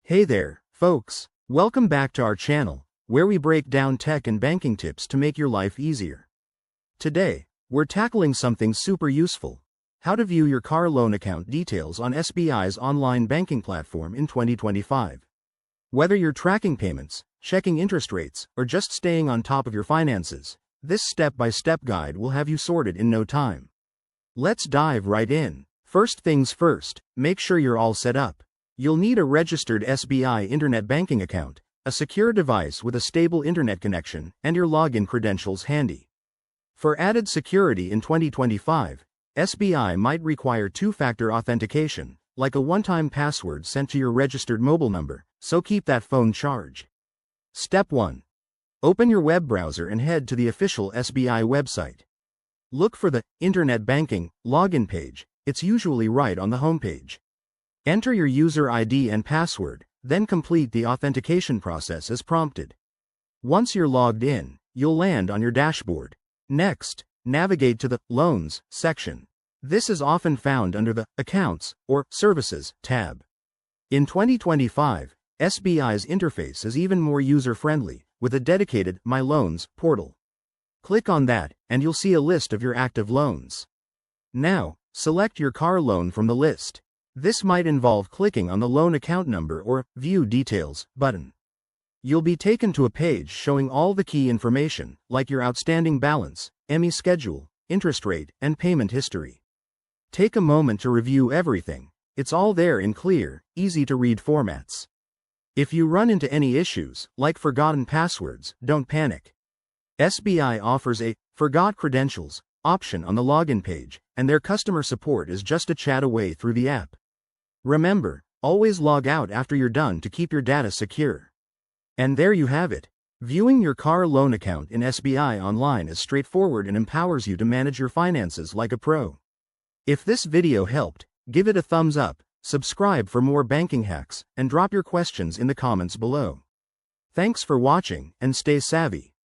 Hey there, folks. Welcome back to our channel, where we break down tech and banking tips to make your life easier. Today, we're tackling something super useful: how to view your car loan account details on SBI's online banking platform in 2025. Whether you're tracking payments, checking interest rates, or just staying on top of your finances, this step-by-step guide will have you sorted in no time. Let's dive right in. First things first, make sure you're all set up. You'll need a registered SBI internet banking account, a secure device with a stable internet connection, and your login credentials handy. For added security in 2025, SBI might require two-factor authentication, like a one-time password sent to your registered mobile number, so keep that phone charged. Step 1. Open your web browser and head to the official SBI website. Look for the Internet Banking login page. It's usually right on the homepage. Enter your user ID and password, then complete the authentication process as prompted. Once you're logged in, you'll land on your dashboard. Next, navigate to the Loans section. This is often found under the Accounts or Services tab. In 2025, SBI's interface is even more user-friendly, with a dedicated My Loans portal. Click on that, and you'll see a list of your active loans. Now, select your car loan from the list. This might involve clicking on the loan account number or View Details button. You'll be taken to a page showing all the key information, like your outstanding balance, ME schedule, interest rate, and payment history. Take a moment to review everything. It's all there in clear, easy-to-read formats. If you run into any issues, like forgotten passwords, don't panic. SBI offers a Forgot Credentials option on the login page, and their customer support is just a chat away through the app. Remember, always log out after you're done to keep your data secure. And there you have it. Viewing your car loan account in SBI online is straightforward and empowers you to manage your finances like a pro. If this video helped, give it a thumbs up, subscribe for more banking hacks, and drop your questions in the comments below. Thanks for watching, and stay savvy.